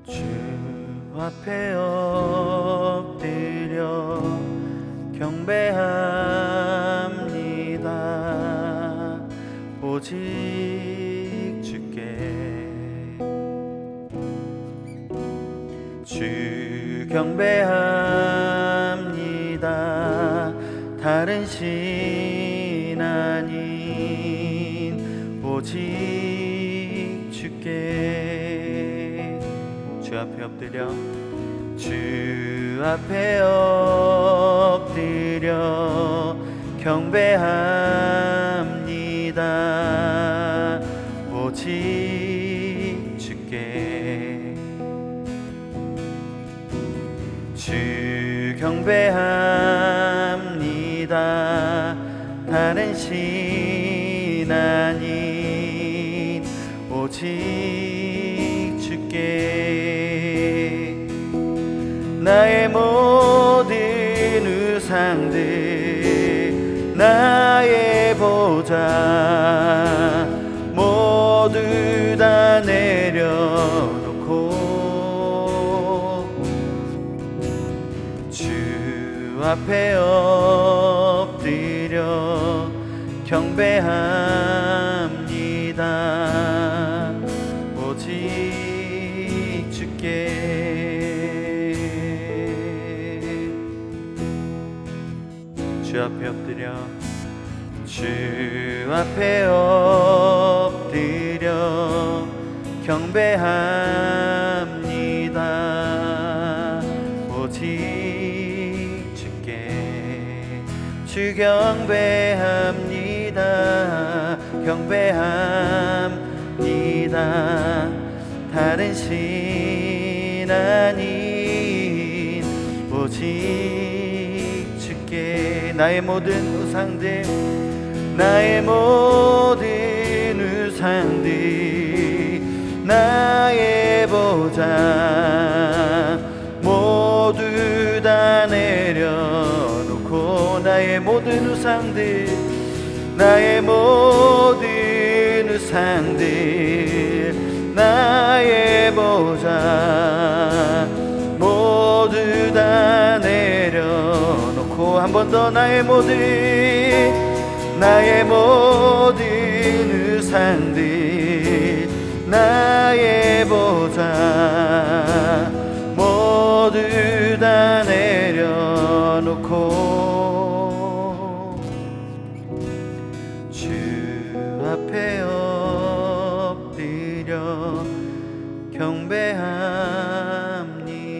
주 앞에 엎드려 경배합니다. 오직 주께 주 경배합니다. 다른 신 아닌 오직 주께 주 앞에 엎드려 주 앞에 엎드려 경배합니다. 오직 주께 주 경배합니다. 다른 신 아닌 오직 주께 나의 모든 우상들 나의 보좌 모두 다 내려놓고 주 앞에 엎드려 경배합니다. 오직 주께 주 앞에 엎드려 주 앞에 엎드려 경배합니다. 오직 주께 주 경배합니다. 경배합니다. 다른 신 아닌 오직 주께 나의 모든 우상들 나의 모든 우상들 나의 보좌 모두 다 내려놓고 나의 모든 우상들 나의 모든 우상들 나의 보좌 모두 다 내려놓고 한 번 더 나의 모든 우상들 나의 보좌 모두 다 내려놓고 주 앞에 엎드려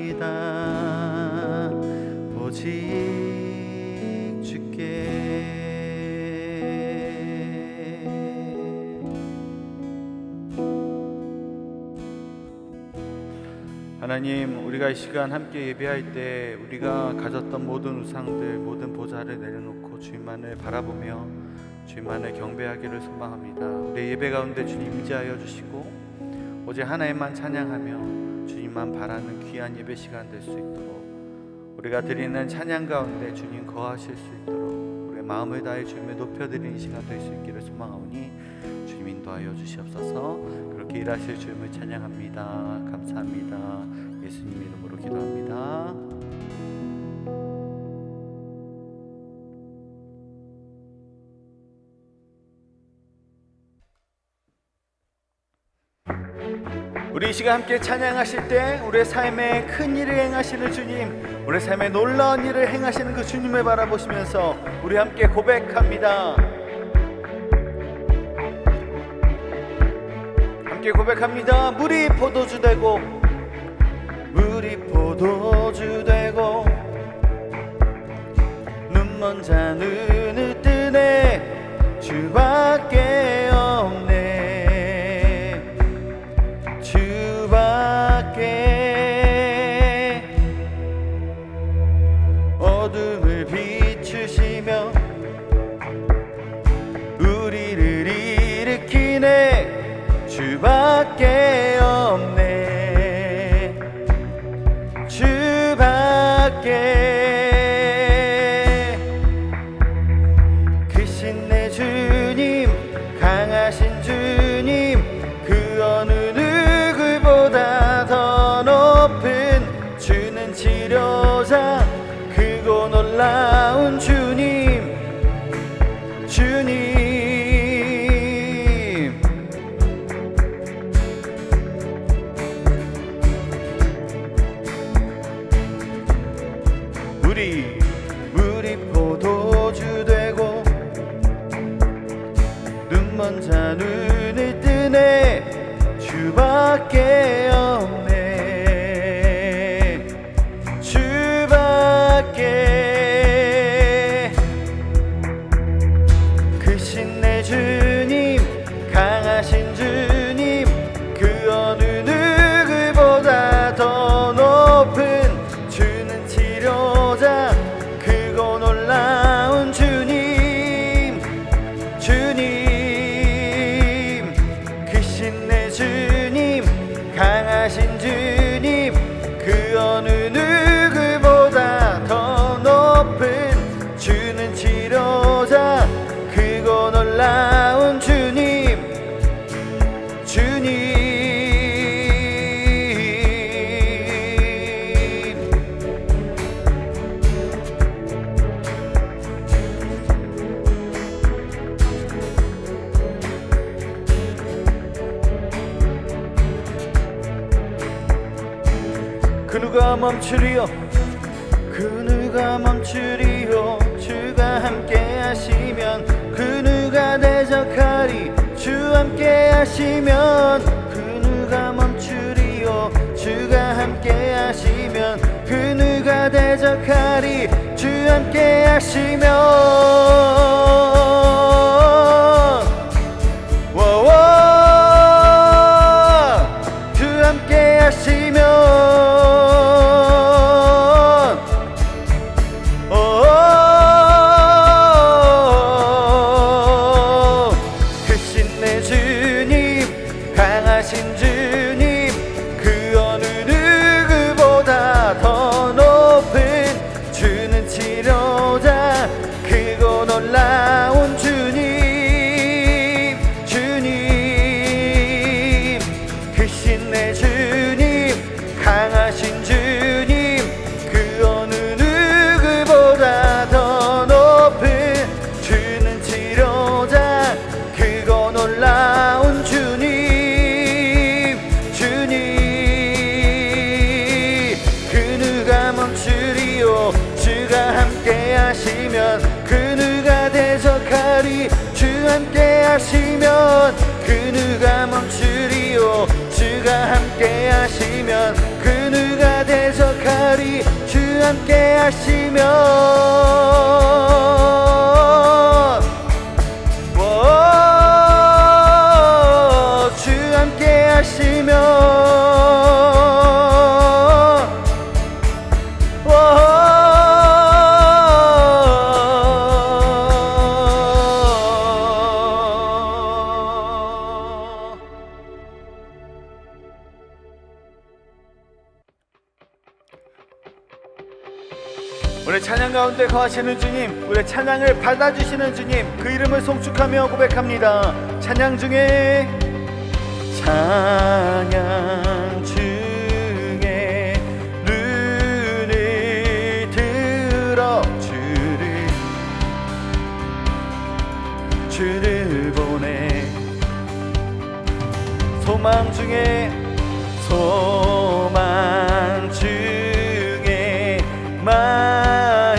경배합니다. 오직 주께 하나님, 우리가 이 시간 함께 예배할 때 우리가 가졌던 모든 우상들 모든 보좌를 내려놓고 주님만을 바라보며 주님만을 경배하기를 소망합니다. 우리 예배 가운데 주님 임재하여 주시고 오직 하나님만 찬양하며 주님만 바라는 귀한 예배 시간 될 수 있도록 우리가 드리는 찬양 가운데 주님 거하실 수 있도록 우리의 마음을 다해 주님을 높여드리는 시간 될 수 있기를 소망하오니 주님 인도하여 주시옵소서. 그렇게 일하실 주님을 찬양합니다. 감사합니다. 예수님 이름으로 기도합니다. 우리 이 시간 함께 찬양하실 때 우리의 삶에 큰 일을 행하시는 주님, 우리의 삶에 놀라운 일을 행하시는 그 주님을 바라보시면서 우리 함께 고백합니다. 함께 고백합니다. 물이 포도주 되고 물이 포도주 되고 눈먼 자 눈을 뜨네 주밖에 없네 주밖에 어둠을 비추시며 우리를 일으키네 주밖에 없네 주밖에 크신 내 주님 강하신 주님 그 어느 누구보다 더 그 누가 멈추리요 그 누가 멈추리요 주가 함께 하시면 그 누가 대적하리 주 함께 하시면 그 누가 멈추리요 주가 함께 하시면 그 누가 대적하리 주 함께 하시면 주 함께 하시면 크신 내 주님 강하신 주님 그 어느 누구보다 더 높은 주는 치료자 크고 놀라운 주님 주님 크신 내 주님 강하신 주님 그 어느 누구보다 더 높은 주는 치료자 크고 놀라운 주님 주님 그 누가 멈추리요 주가 함께 하시면 그 누가 대적하리 주 함께 하시면 그 누가 멈추리요 주가 함께 하시면 그 누가 대적하리 주 함께 하시면 주 함께 하시면 우리 찬양 가운데 거하시는 주님 우리 찬양을 받아주시는 주님 그 이름을 송축하며 고백합니다. 찬양 중에 찬양 중에 눈을 들어 주를 보내 소망 중에 마음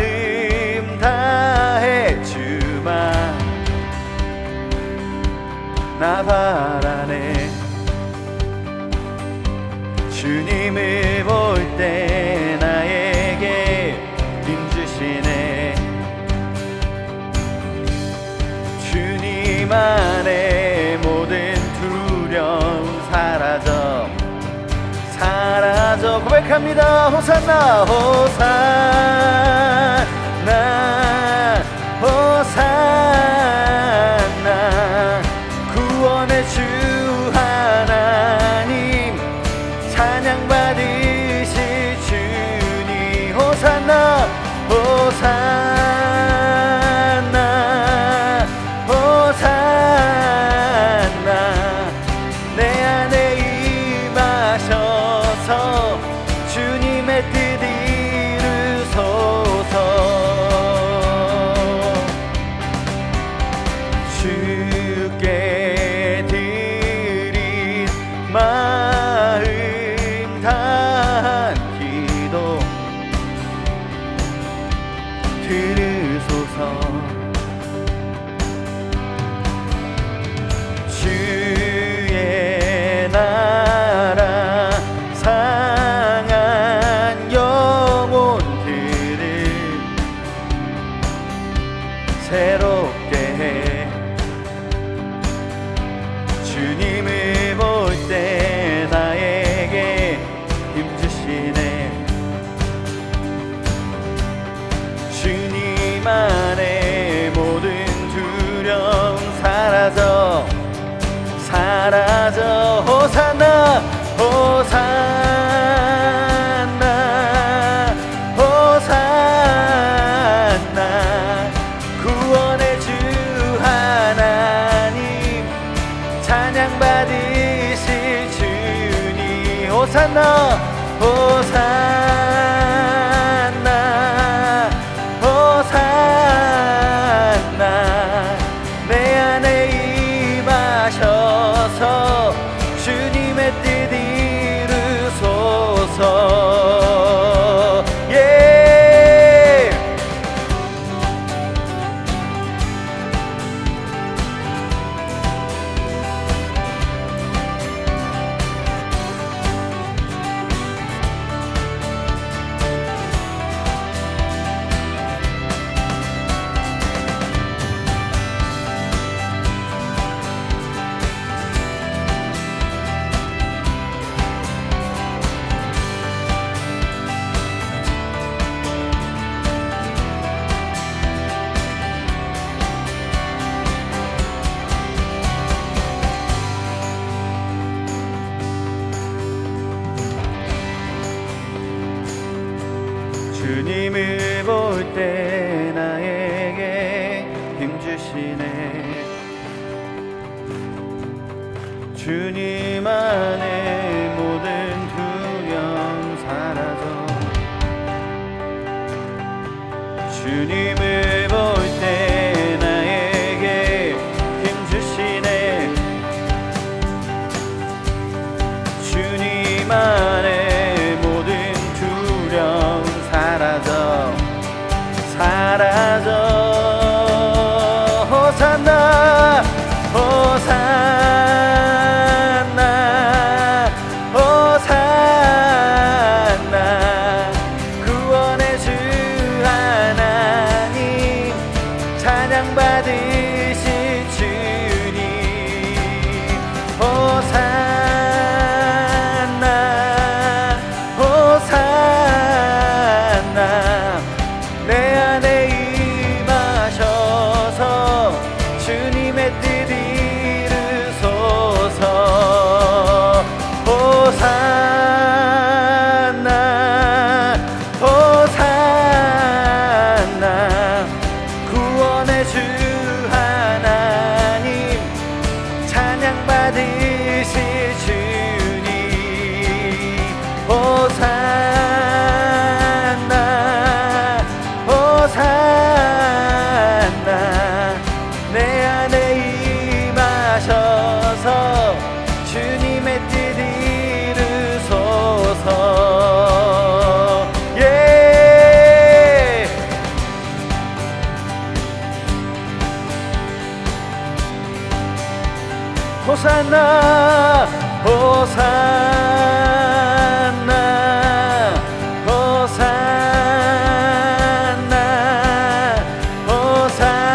다해 주만 나 바라네 주님을 볼 때 나에게 힘주시네 주님 안에 모든 두려움 사라져 고백합니다. 호산나 호산나 호산나 구원의 주 하나님 찬양 받으실 주님 호산나 호산나 호산나 내 안에 임하셔서 주님의 뜻 이루소서 주께 드린 마음 다한 기도 들으소서 주의 나라 상한 영혼들을 새롭게 해 주님을 볼 때 나에게 힘주시네 주님 안에 모든 두려움 사라져 호산나 호산나 호산나 구원의 주 하나님 찬양 받으실 주님 호산나 호산나 호산나 내 안에 임하셔서 주님의 뜻 이루소서 주님을 볼 때 나에게 힘주시네. 주님 안에 모든 두려움 사라져. 주님을 볼 때 나에게 힘주시네. 주님 안에 모든 두려움 사라져. 호산나 호산나 호산나. 구원의 주 하나님 찬양 받으실 주님. 호산나 호산나. 내 안에 임하셔서 주님의 뜻 이루소서. 호산나 호산나. 구원의 주 하나님 찬양 받으실 주님. 호산나 호산나. 내 안에 임하셔서 주님의 뜻 이루소서. 예. 호산나 호산나 호산나 호산나 호산나.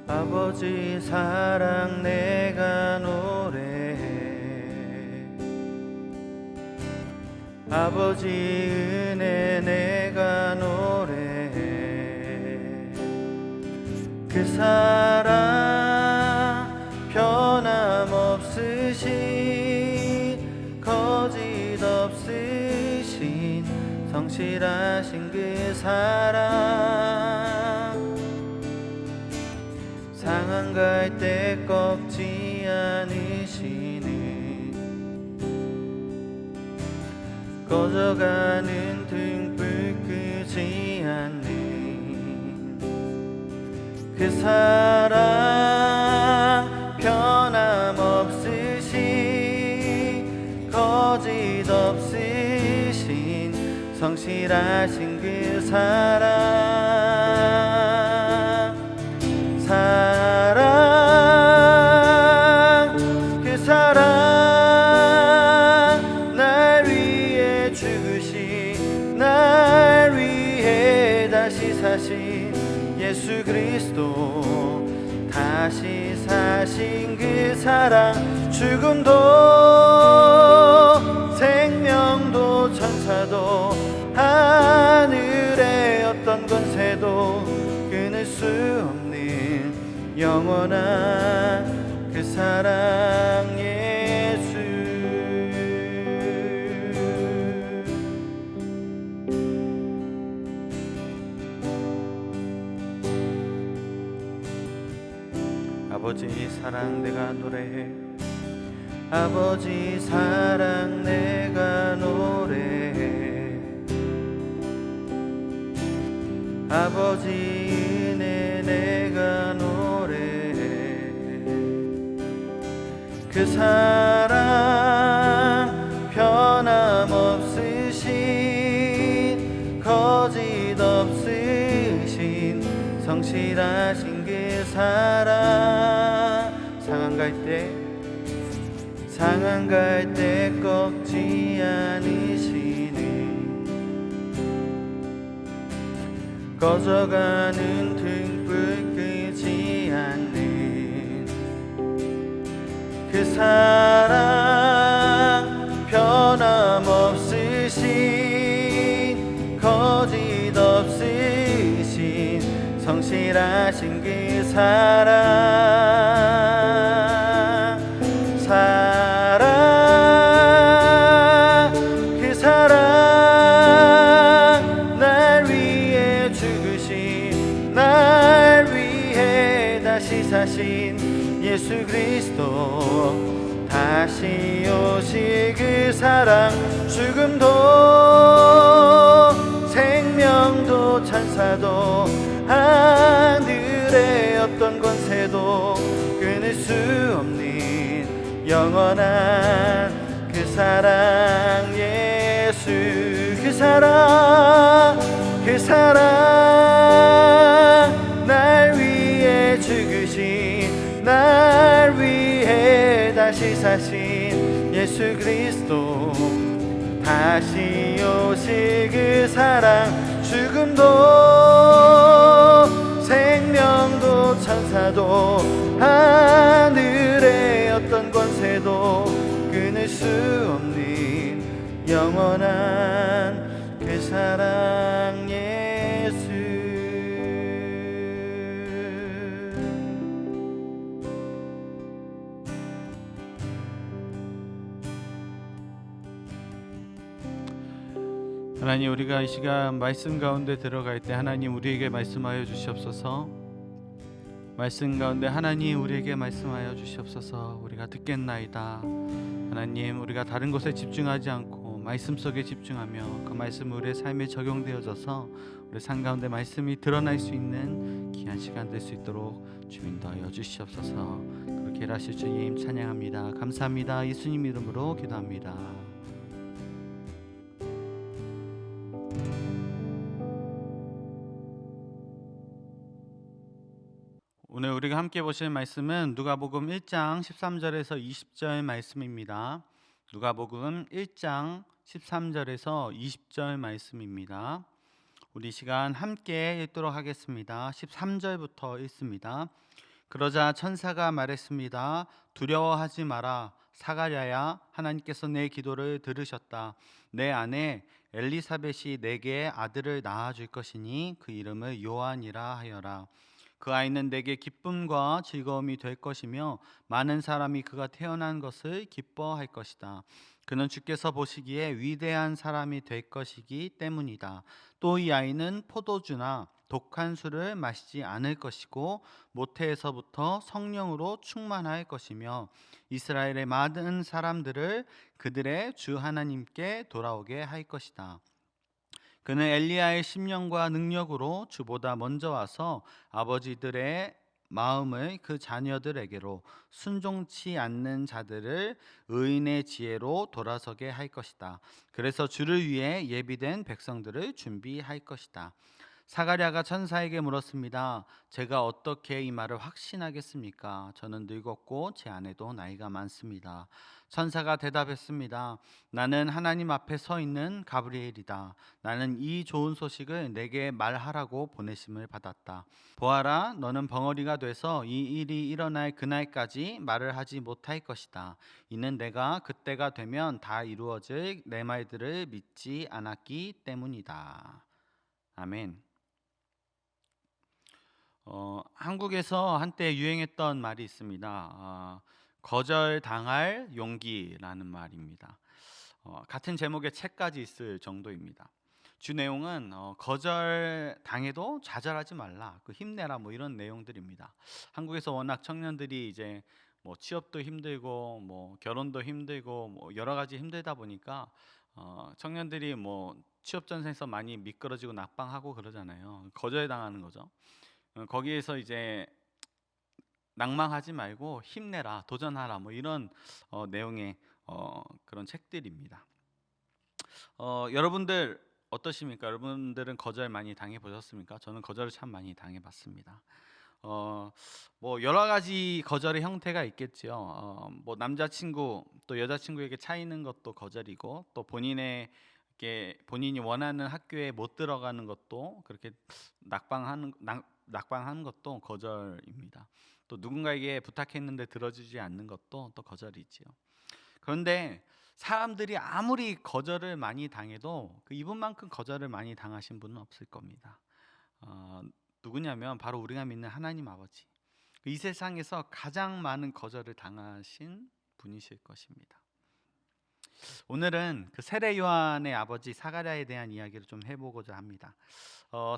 아버지 사랑 내가 노래해. 아버지 은혜 내가 노래해. 그 사랑 변함없으신 거짓 없으신 성실하신 그 사랑. 상한 갈 때 꺾지 않으시는 꺼져가는 등불 끄지 않는 그 사랑 변함없으신 거짓 없으신 성실하신 그 사랑. 그 사랑 날 위해 죽으신 날 위해 다시 사신 예수 그리스도. 다시 사신 그 사랑. 죽음도 생명도 천사도 하늘의 어떤 권세도 끊을 수 없는 영원한 그 사랑 예수. 아버지 사랑 내가 노래해. 아버지 사랑 내가 노래해. 아버지 은혜 내가 노래해. 그 사랑 변함없으신 거짓 없으신 성실하신 그 사랑. 상한 갈 때 꺾지 않으시는 꺼져가는 등불 끄지 않는 그 사랑, 변함없으신 거짓 없으신 성실하신 그 사랑, 그 사랑, 날 위해 죽으신, 날 위해 다시 사신 예수 그리스도, 다시 오실 그 사랑, 죽음도 생명도 천사도 하늘의 어떤 권세도 끊을 수 없는 영원한 그 사랑, 예수 그 사랑, 그 사랑, 날 위해 죽으신, 날 위해 다시 사신 예수 그리스도, 다시 오실 그 사랑, 죽음도 생명도 천사도 하늘의 어떤 권세도 끊을 수 없는 영원한 그 사랑, 예수. 하나님, 우리가 이 시간 말씀 가운데 들어갈 때 하나님 우리에게 말씀하여 주시옵소서. 말씀 가운데 하나님 우리에게 말씀하여 주시옵소서. 우리가 듣겠나이다. 하나님, 우리가 다른 것에 집중하지 않고 말씀 속에 집중하며 그 말씀이 우리의 삶에 적용되어져서 우리 삶 가운데 말씀이 드러날 수 있는 귀한 시간 될 수 있도록 주님 인도하여 주시옵소서. 그렇게 일하실 주님 찬양합니다. 감사합니다. 예수님 이름으로 기도합니다. 오늘 우리가 함께 보실 말씀은 누가복음 1장 13절에서 20절 말씀입니다. 누가복음 1장 13절에서 20절 말씀입니다. 우리 시간 함께 읽도록 하겠습니다. 13절부터 읽습니다. 그러자 천사가 말했습니다. 두려워하지 마라. 사가랴야, 하나님께서 내 기도를 들으셨다. 내 아내 엘리사벳이 내게 아들을 낳아줄 것이니 그 이름을 요한이라 하여라. 그 아이는 내게 기쁨과 즐거움이 될 것이며 많은 사람이 그가 태어난 것을 기뻐할 것이다. 그는 주께서 보시기에 위대한 사람이 될 것이기 때문이다. 또 이 아이는 포도주나 독한 술을 마시지 않을 것이고 모태에서부터 성령으로 충만할 것이며 이스라엘의 많은 사람들을 그들의 주 하나님께 돌아오게 할 것이다. 그는 엘리야의 심령과 능력으로 주보다 먼저 와서 아버지들의 마음을 그 자녀들에게로, 순종치 않는 자들을 의인의 지혜로 돌아서게 할 것이다. 그래서 주를 위해 예비된 백성들을 준비할 것이다. 사가랴가 천사에게 물었습니다. 제가 어떻게 이 말을 확신하겠습니까? 저는 늙었고 제 아내도 나이가 많습니다. 천사가 대답했습니다. 나는 하나님 앞에 서 있는 가브리엘이다. 나는 이 좋은 소식을 내게 말하라고 보내심을 받았다. 보아라, 너는 벙어리가 돼서 이 일이 일어날 그날까지 말을 하지 못할 것이다. 이는 내가 그때가 되면 다 이루어질 내 말들을 믿지 않았기 때문이다. 아멘. 한국에서 한때 유행했던 말이 있습니다. 거절당할 용기라는 말입니다. 같은 제목의 책까지 있을 정도입니다. 주 내용은 거절당해도 좌절하지 말라, 힘내라, 이런 내용들입니다. 한국에서 워낙 청년들이 이제 취업도 힘들고 결혼도 힘들고 여러 가지 힘들다 보니까 청년들이 취업 전선에서 많이 미끄러지고 낙방하고 그러잖아요. 거절당하는 거죠. 거기에서 이제 낭망하지 말고 힘내라, 도전하라, 이런 내용의 그런 책들입니다. 여러분들 어떠십니까? 여러분들은 거절 많이 당해 보셨습니까? 저는 거절을 참 많이 당해 봤습니다. 여러 가지 거절의 형태가 있겠지요. 남자친구 또 여자친구에게 차이는 것도 거절이고, 또 본인에게 이렇게 본인이 원하는 학교에 못 들어가는 것도 그렇게 낙방하는 것도 거절입니다. 또 누군가에게 부탁했는데 들어주지 않는 것도 또 거절이지요. 그런데 사람들이 아무리 거절을 많이 당해도 그 이분만큼 거절을 많이 당하신 분은 없을 겁니다. 누구냐면 바로 우리가 믿는 하나님 아버지. 이 세상에서 가장 많은 거절을 당하신 분이실 것입니다. 오늘은 그 세례 요한의 아버지 사가랴에 대한 이야기를 좀 해보고자 합니다.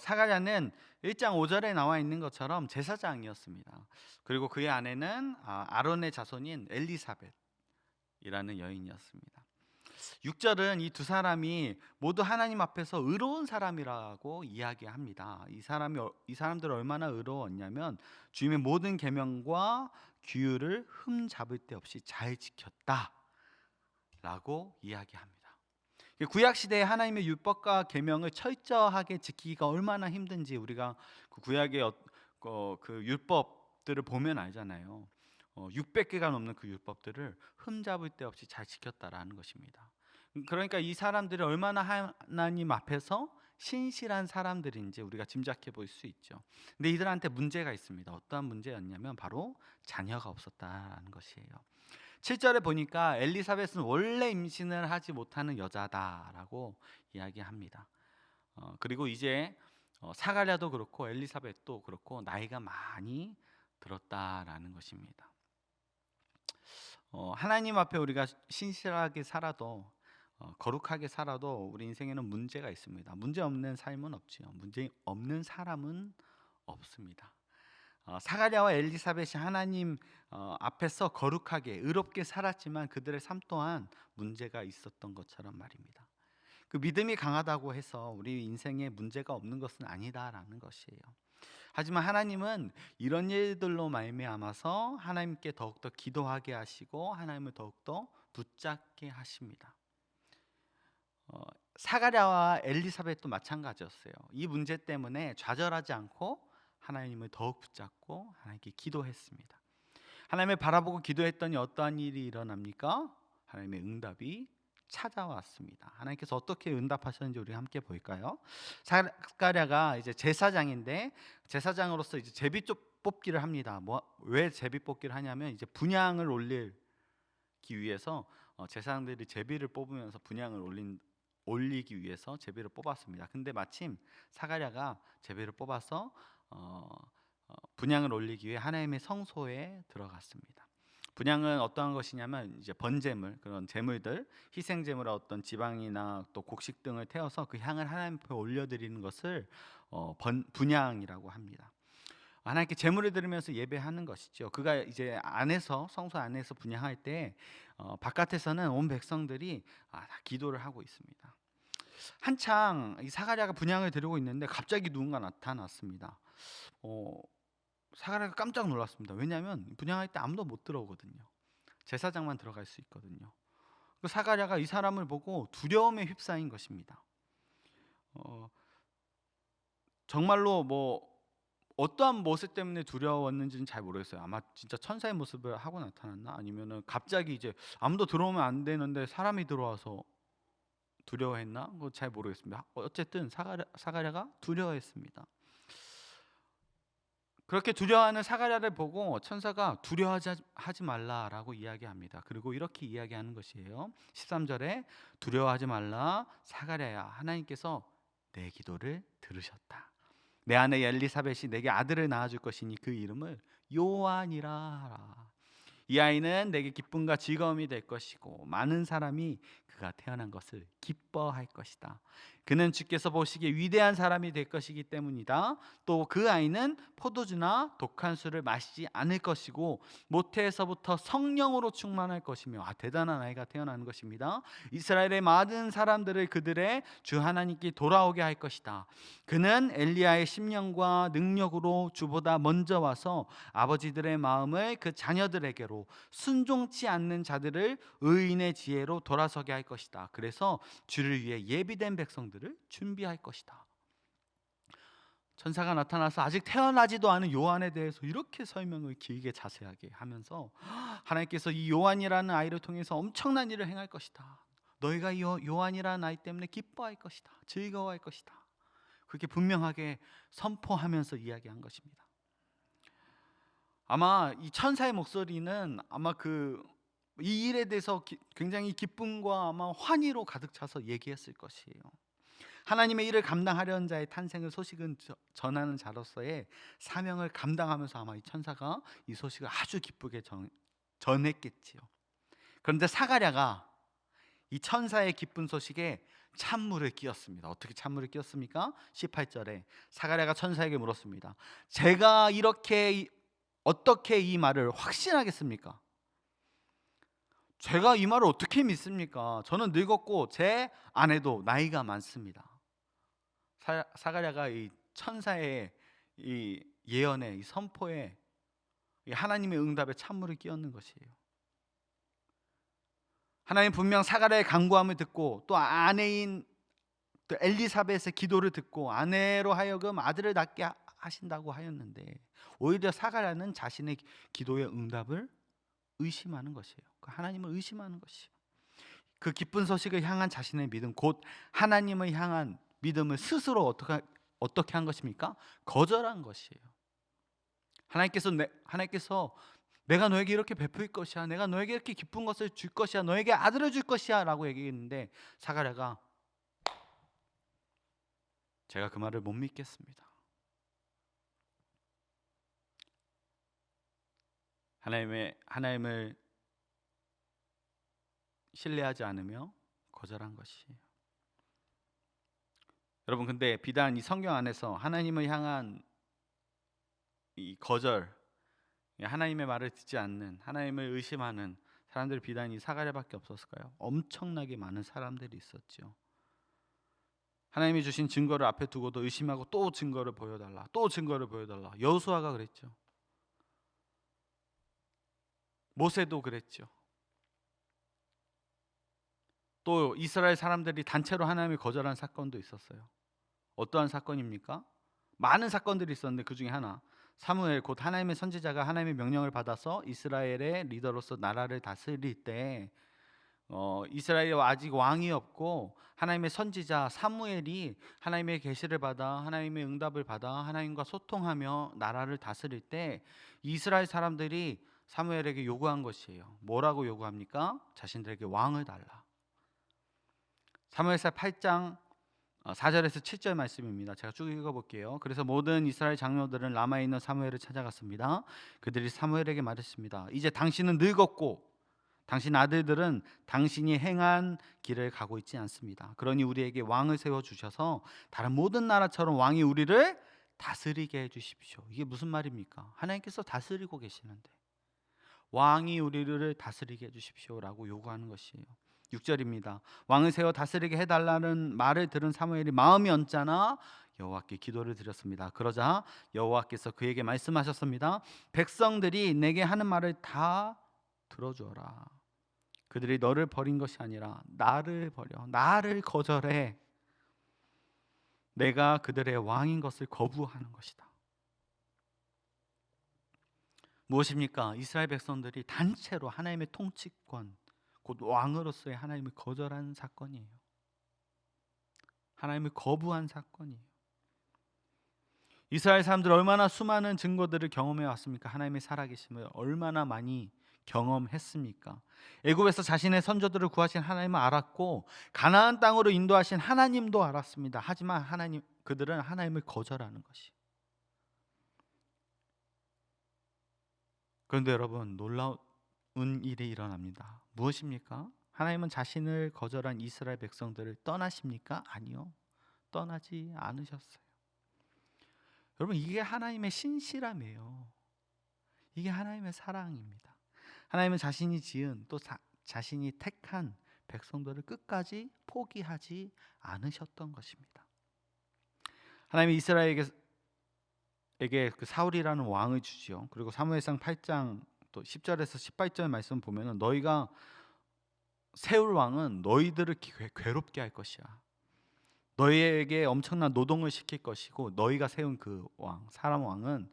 사가랴는 1장 5절에 나와 있는 것처럼 제사장이었습니다. 그리고 그의 아내는 아론의 자손인 엘리사벳이라는 여인이었습니다. 6절은 이 두 사람이 모두 하나님 앞에서 의로운 사람이라고 이야기합니다. 이 사람들 얼마나 의로웠냐면 주님의 모든 계명과 규율을 흠잡을 데 없이 잘 지켰다라고 이야기합니다. 구약 시대에 하나님의 율법과 계명을 철저하게 지키기가 얼마나 힘든지 우리가 그 구약의 그 율법들을 보면 알잖아요. 600개가 넘는 그 율법들을 흠잡을 데 없이 잘 지켰다라는 것입니다. 그러니까 이 사람들이 얼마나 하나님 앞에서 신실한 사람들인지 우리가 짐작해 볼 수 있죠. 근데 이들한테 문제가 있습니다. 어떠한 문제였냐면 바로 자녀가 없었다라는 것이에요. 7절에 보니까 엘리사벳은 원래 임신을 하지 못하는 여자다라고 이야기합니다. 그리고 이제 사가랴도 그렇고 엘리사벳도 그렇고 나이가 많이 들었다라는 것입니다. 하나님 앞에 우리가 신실하게 살아도 거룩하게 살아도 우리 인생에는 문제가 있습니다. 문제 없는 삶은 없지요. 문제 없는 사람은 없습니다. 사가랴와 엘리사벳이 하나님 앞에서 거룩하게 의롭게 살았지만 그들의 삶 또한 문제가 있었던 것처럼 말입니다. 그 믿음이 강하다고 해서 우리 인생에 문제가 없는 것은 아니다라는 것이에요. 하지만 하나님은 이런 일들로 말미암아서 하나님께 더욱더 기도하게 하시고 하나님을 더욱더 붙잡게 하십니다. 사가랴와 엘리사벳도 마찬가지였어요. 이 문제 때문에 좌절하지 않고 하나님을 더욱 붙잡고 하나님께 기도했습니다. 하나님을 바라보고 기도했더니 어떠한 일이 일어납니까? 하나님의 응답이 찾아왔습니다. 하나님께서 어떻게 응답하셨는지 우리 함께 볼까요? 사가랴가 이제 제사장인데 제사장으로서 이제 제비 뽑기를 합니다. 왜 제비 뽑기를 하냐면 이제 분향을 올리기 위해서 제사장들이 제비를 뽑으면서 분향을 올리기 위해서 제비를 뽑았습니다. 근데 마침 사가랴가 제비를 뽑아서 분향을 올리기 위해 하나님의 성소에 들어갔습니다. 분향은 어떠한 것이냐면 이제 번제물, 그런 제물들, 희생제물, 어떤 지방이나 또 곡식 등을 태워서 그 향을 하나님 앞에 올려드리는 것을 분향이라고 합니다. 하나님께 제물을 드리면서 예배하는 것이죠. 그가 이제 안에서 성소 안에서 분향할 때 바깥에서는 온 백성들이 다 기도를 하고 있습니다. 한창 이 사가랴가 분향을 드리고 있는데 갑자기 누군가 나타났습니다. 사가랴가 깜짝 놀랐습니다. 왜냐하면 분향할 때 아무도 못 들어오거든요. 제사장만 들어갈 수 있거든요. 그 사가랴가 이 사람을 보고 두려움에 휩싸인 것입니다. 정말로 어떠한 모습 때문에 두려웠는지는 잘 모르겠어요. 아마 진짜 천사의 모습을 하고 나타났나? 아니면은 갑자기 이제 아무도 들어오면 안 되는데 사람이 들어와서 두려워했나? 그거 잘 모르겠습니다. 어쨌든 사가랴가 두려워했습니다. 그렇게 두려워하는 사가랴를 보고 천사가 두려워하지 말라라고 이야기합니다. 그리고 이렇게 이야기하는 것이에요. 13절에 두려워하지 말라 사가랴야, 하나님께서 내 기도를 들으셨다. 내 아내 엘리사벳이 내게 아들을 낳아줄 것이니 그 이름을 요한이라 하라. 이 아이는 내게 기쁨과 즐거움이 될 것이고 많은 사람이 그가 태어난 것을 기뻐할 것이다. 그는 주께서 보시기에 위대한 사람이 될 것이기 때문이다. 또 그 아이는 포도주나 독한 술을 마시지 않을 것이고 모태에서부터 성령으로 충만할 것이며 대단한 아이가 태어나는 것입니다. 이스라엘의 많은 사람들을 그들의 주 하나님께 돌아오게 할 것이다. 그는 엘리야의 심령과 능력으로 주보다 먼저 와서 아버지들의 마음을 그 자녀들에게로 순종치 않는 자들을 의인의 지혜로 돌아서게 할 것이다. 그래서 주를 위해 예비된 백성들을 준비할 것이다. 천사가 나타나서 아직 태어나지도 않은 요한에 대해서 이렇게 설명을 길게 자세하게 하면서 하나님께서 이 요한이라는 아이를 통해서 엄청난 일을 행할 것이다. 너희가 요한이라는 아이 때문에 기뻐할 것이다, 즐거워할 것이다. 그렇게 분명하게 선포하면서 이야기한 것입니다. 아마 이 천사의 목소리는 아마 이 일에 대해서 굉장히 기쁨과 아마 환희로 가득 차서 얘기했을 것이에요. 하나님의 일을 감당하려는 자의 탄생을 소식은 전하는 자로서의 사명을 감당하면서 아마 이 천사가 이 소식을 아주 기쁘게 전했겠지요. 그런데 사가랴가 이 천사의 기쁜 소식에 찬물을 끼얹습니다. 어떻게 찬물을 끼얹습니까? 18절에 사가랴가 천사에게 물었습니다. 제가 어떻게 이 말을 확신하겠습니까? 제가 이 말을 어떻게 믿습니까? 저는 늙었고 제 아내도 나이가 많습니다. 사가랴가 이 천사의 이 예언에, 이 선포에, 이 하나님의 응답에 찬물을 끼얹는 것이에요. 하나님 분명 사가랴의 간구함을 듣고 또 아내인 또 엘리사벳의 기도를 듣고 아내로 하여금 아들을 낳게 하신다고 하였는데 오히려 사가랴는 자신의 기도의 응답을 의심하는 것이에요. 하나님을 의심하는 것이에요. 그 기쁜 소식을 향한 자신의 믿음, 곧 하나님을 향한 믿음을 스스로 어떻게 한 것입니까? 거절한 것이에요. 하나님께서 내가 너에게 이렇게 베풀 것이야, 내가 너에게 이렇게 기쁜 것을 줄 것이야, 너에게 아들을 줄 것이야 라고 얘기했는데 사가랴가 제가 그 말을 못 믿겠습니다. 하나님을 신뢰하지 않으며 거절한 것이에요. 여러분, 근데 비단 이 성경 안에서 하나님을 향한 이 거절, 하나님의 말을 듣지 않는, 하나님을 의심하는 사람들이 비단 이 사가랴밖에 없었을까요? 엄청나게 많은 사람들이 있었죠. 하나님이 주신 증거를 앞에 두고도 의심하고 또 증거를 보여달라, 또 증거를 보여달라. 여호수아가 그랬죠. 모세도 그랬죠. 또 이스라엘 사람들이 단체로 하나님을 거절한 사건도 있었어요. 어떠한 사건입니까? 많은 사건들이 있었는데 그 중에 하나, 사무엘 곧 하나님의 선지자가 하나님의 명령을 받아서 이스라엘의 리더로서 나라를 다스릴 때 이스라엘에 아직 왕이 없고 하나님의 선지자 사무엘이 하나님의 계시를 받아 하나님의 응답을 받아 하나님과 소통하며 나라를 다스릴 때 이스라엘 사람들이 사무엘에게 요구한 것이에요. 뭐라고 요구합니까? 자신들에게 왕을 달라. 사무엘상 8장 4절에서 7절 말씀입니다. 제가 쭉 읽어볼게요. 그래서 모든 이스라엘 장로들은 라마에 있는 사무엘을 찾아갔습니다. 그들이 사무엘에게 말했습니다. 이제 당신은 늙었고 당신 아들들은 당신이 행한 길을 가고 있지 않습니다. 그러니 우리에게 왕을 세워주셔서 다른 모든 나라처럼 왕이 우리를 다스리게 해주십시오. 이게 무슨 말입니까? 하나님께서 다스리고 계시는데 왕이 우리를 다스리게 해주십시오 라고 요구하는 것이에요. 6절입니다. 왕을 세워 다스리게 해달라는 말을 들은 사무엘이 마음이 언짢아 여호와께 기도를 드렸습니다. 그러자 여호와께서 그에게 말씀하셨습니다. 백성들이 내게 하는 말을 다 들어주어라. 그들이 너를 버린 것이 아니라 나를 버려, 나를 거절해 내가 그들의 왕인 것을 거부하는 것이다. 무엇입니까? 이스라엘 백성들이 단체로 하나님의 통치권, 곧 왕으로서의 하나님을 거절한 사건이에요. 하나님을 거부한 사건이에요. 이스라엘 사람들 얼마나 수많은 증거들을 경험해 왔습니까? 하나님의 살아계심을 얼마나 많이 경험했습니까? 애굽에서 자신의 선조들을 구하신 하나님을 알았고 가나안 땅으로 인도하신 하나님도 알았습니다. 하지만 그들은 하나님을 거절하는 것이. 그런데 여러분, 놀라운 일이 일어납니다. 무엇입니까? 하나님은 자신을 거절한 이스라엘 백성들을 떠나십니까? 아니요, 떠나지 않으셨어요. 여러분, 이게 하나님의 신실함이에요. 이게 하나님의 사랑입니다. 하나님은 자신이 지은 또 자신이 택한 백성들을 끝까지 포기하지 않으셨던 것입니다. 하나님이 이스라엘에게 그 사울이라는 왕을 주지요. 그리고 사무엘상 8장 또 10절에서 18절 말씀 보면은 너희가 세울 왕은 너희들을 괴롭게 할 것이야. 너희에게 엄청난 노동을 시킬 것이고 너희가 세운 그 왕, 사람 왕은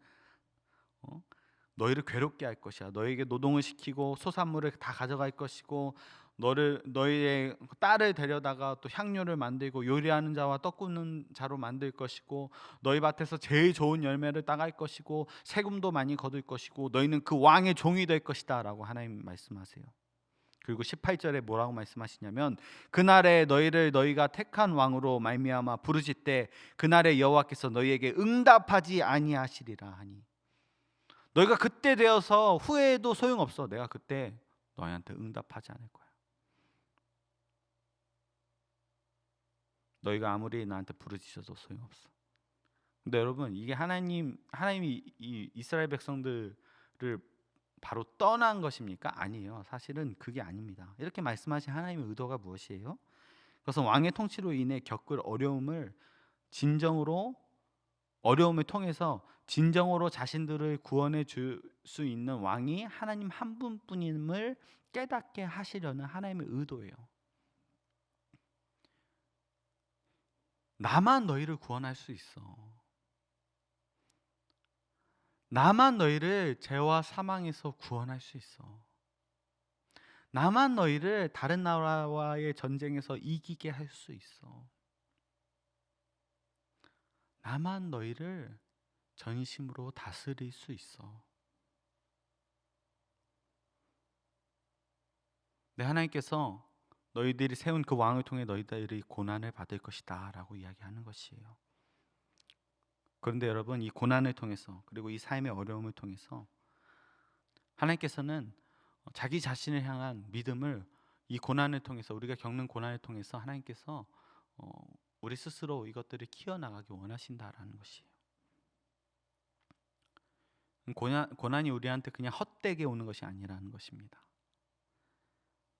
너희를 괴롭게 할 것이야. 너희에게 노동을 시키고 소산물을 다 가져갈 것이고 너희의 딸을 데려다가 또 향료를 만들고 요리하는 자와 떡 굽는 자로 만들 것이고 너희 밭에서 제일 좋은 열매를 따갈 것이고 세금도 많이 거둘 것이고 너희는 그 왕의 종이 될 것이다 라고 하나님 말씀하세요. 그리고 18절에 뭐라고 말씀하시냐면 그날에 너희를 너희가 택한 왕으로 말미암아 부르짖되 그날에 여호와께서 너희에게 응답하지 아니하시리라 하니, 너희가 그때 되어서 후회해도 소용없어. 내가 그때 너희한테 응답하지 않을 거야. 너희가 아무리 나한테 부르짖어도 소용없어. 근데 여러분, 이게 하나님이 이 이스라엘 백성들을 바로 떠난 것입니까? 아니에요. 사실은 그게 아닙니다. 이렇게 말씀하신 하나님의 의도가 무엇이에요? 그것은 왕의 통치로 인해 겪을 어려움을 통해서 진정으로 자신들을 구원해 줄 수 있는 왕이 하나님 한 분뿐임을 깨닫게 하시려는 하나님의 의도예요. 나만 너희를 구원할 수 있어. 나만 너희를 죄와 사망에서 구원할 수 있어. 나만 너희를 다른 나라와의 전쟁에서 이기게 할 수 있어. 나만 너희를 전심으로 다스릴 수 있어. 내 하나님께서 너희들이 세운 그 왕을 통해 너희들이 고난을 받을 것이다 라고 이야기하는 것이에요. 그런데 여러분, 이 고난을 통해서 그리고 이 삶의 어려움을 통해서 하나님께서는 자기 자신을 향한 믿음을, 이 고난을 통해서, 우리가 겪는 고난을 통해서 하나님께서 우리 스스로 이것들을 키워나가기 원하신다라는 것이에요. 고난이 우리한테 그냥 헛되게 오는 것이 아니라는 것입니다.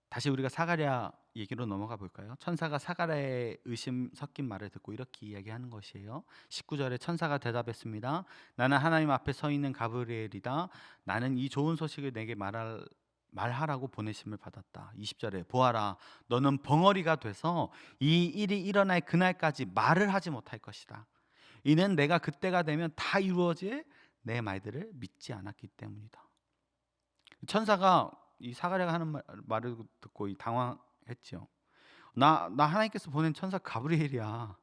다시 우리가 사가랴 얘기로 넘어가 볼까요? 천사가 사가랴의 의심 섞인 말을 듣고 이렇게 이야기하는 것이에요. 19절에 천사가 대답했습니다. 나는 하나님 앞에 서 있는 가브리엘이다. 나는 이 좋은 소식을 내게 말하라고 보내심을 받았다. 20절에 보아라, 너는 벙어리가 돼서 이 일이 일어날 그날까지 말을 하지 못할 것이다. 이는 내가 그때가 되면 다 이루어질 내 말들을 믿지 않았기 때문이다. 천사가 이 사가랴가 하는 말을 듣고 당황했죠. 나 하나님께서 보낸 천사 가브리엘이야.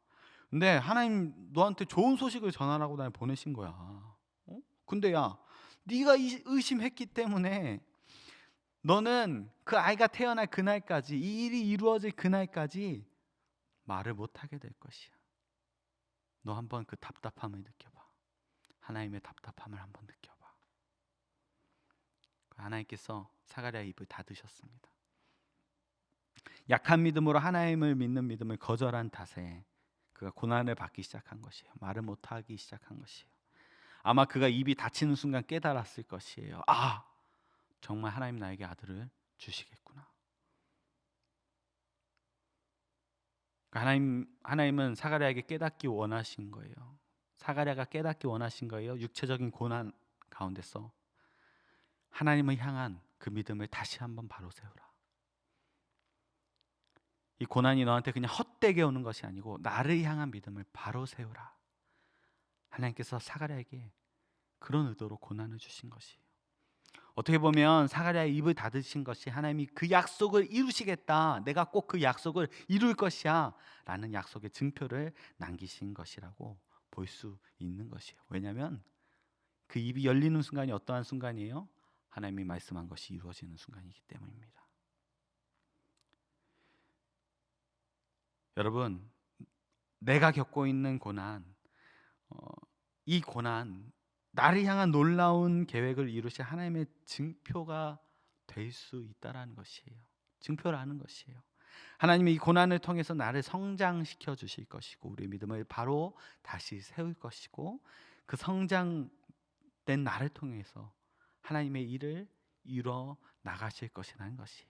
근데 하나님 너한테 좋은 소식을 전하라고 날 보내신 거야. 근데 야, 네가 의심했기 때문에 너는 그 아이가 태어날 그날까지, 이 일이 이루어질 그날까지 말을 못하게 될 것이야. 너 한번 그 답답함을 느껴봐. 하나님의 답답함을 한번 느껴봐. 하나님께서 사가랴의 입을 닫으셨습니다. 약한 믿음으로 하나님을 믿는 믿음을 거절한 탓에 그가 고난을 받기 시작한 것이에요. 말을 못하기 시작한 것이에요. 아마 그가 입이 닫히는 순간 깨달았을 것이에요. 아, 정말 하나님 나에게 아들을 주시겠구나. 하나님은 사가랴에게 깨닫기 원하신 거예요. 사가랴가 깨닫기 원하신 거예요. 육체적인 고난 가운데서 하나님을 향한 그 믿음을 다시 한번 바로 세우라. 이 고난이 너한테 그냥 헛되게 오는 것이 아니고 나를 향한 믿음을 바로 세우라. 하나님께서 사가랴에게 그런 의도로 고난을 주신 것이에요. 어떻게 보면 사가랴의 입을 닫으신 것이 하나님이 그 약속을 이루시겠다, 내가 꼭 그 약속을 이룰 것이야 라는 약속의 증표를 남기신 것이라고 볼 수 있는 것이에요. 왜냐하면 그 입이 열리는 순간이 어떠한 순간이에요? 하나님이 말씀한 것이 이루어지는 순간이기 때문입니다. 여러분, 내가 겪고 있는 고난, 이 고난, 나를 향한 놀라운 계획을 이루실 하나님의 증표가 될 수 있다라는 것이에요. 증표라는 것이에요. 하나님이 이 고난을 통해서 나를 성장시켜 주실 것이고 우리의 믿음을 바로 다시 세울 것이고 그 성장된 나를 통해서 하나님의 일을 이뤄 나가실 것이라는 것이에요.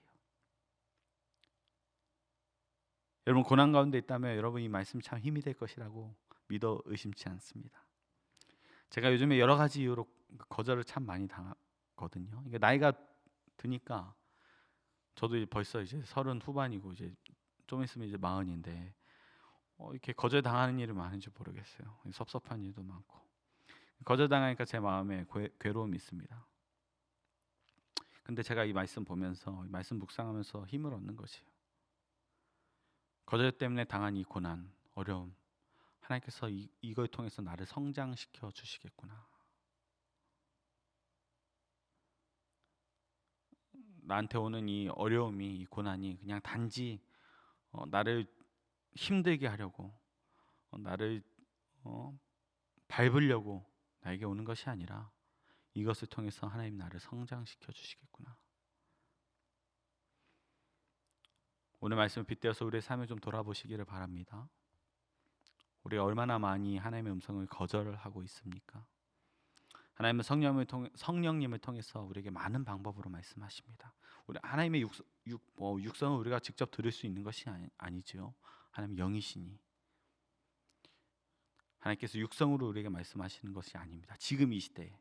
여러분, 고난 가운데 있다면 여러분 이 말씀 참 힘이 될 것이라고 믿어 의심치 않습니다. 제가 요즘에 여러 가지 이유로 거절을 참 많이 당하거든요. 이게 나이가 드니까 저도 벌써 이제 30 후반이고 이제 좀 있으면 이제 40인데 이렇게 거절 당하는 일이 많은지 모르겠어요. 섭섭한 일도 많고 거절 당하니까 제 마음에 괴로움이 있습니다. 근데 제가 이 말씀 보면서, 이 말씀 묵상하면서 힘을 얻는 것이에요. 거절 때문에 당한 이 고난, 어려움, 하나님께서 이걸 통해서 나를 성장시켜 주시겠구나. 나한테 오는 이 어려움이, 이 고난이 그냥 단지 나를 힘들게 하려고, 나를 밟으려고 나에게 오는 것이 아니라 이것을 통해서 하나님 나를 성장시켜 주시겠구나. 오늘 말씀을 빗대어서 우리의 삶을 좀 돌아보시기를 바랍니다. 우리가 얼마나 많이 하나님의 음성을 거절하고 있습니까? 하나님은 성령님을 통해서 우리에게 많은 방법으로 말씀하십니다. 우리 하나님의 육성을 우리가 직접 들을 수 있는 것이 아니지요. 하나님 영이시니 하나님께서 육성으로 우리에게 말씀하시는 것이 아닙니다. 지금 이 시대에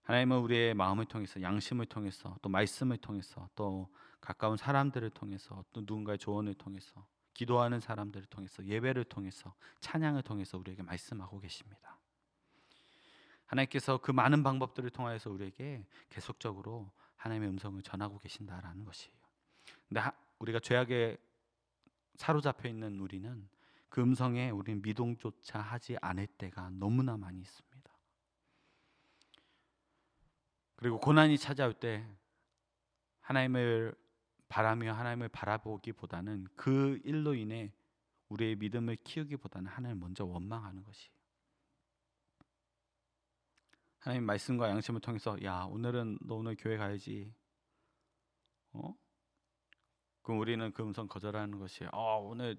하나님은 우리의 마음을 통해서, 양심을 통해서, 또 말씀을 통해서, 또 가까운 사람들을 통해서, 또 누군가의 조언을 통해서, 기도하는 사람들을 통해서, 예배를 통해서, 찬양을 통해서 우리에게 말씀하고 계십니다. 하나님께서 그 많은 방법들을 통하여서 우리에게 계속적으로 하나님의 음성을 전하고 계신다라는 것이에요. 근데 우리가 죄악에 사로잡혀 있는 우리는 그 음성에 우리는 미동조차 하지 않을 때가 너무나 많이 있습니다. 그리고 고난이 찾아올 때 하나님을 바라며 하나님을 바라보기보다는 그 일로 인해 우리의 믿음을 키우기보다는 하나님을 먼저 원망하는 것이에요. 하나님 말씀과 양심을 통해서, 야, 오늘은 너 오늘 교회 가야지. 그럼 우리는 그 음성 거절하는 것이에요. 오늘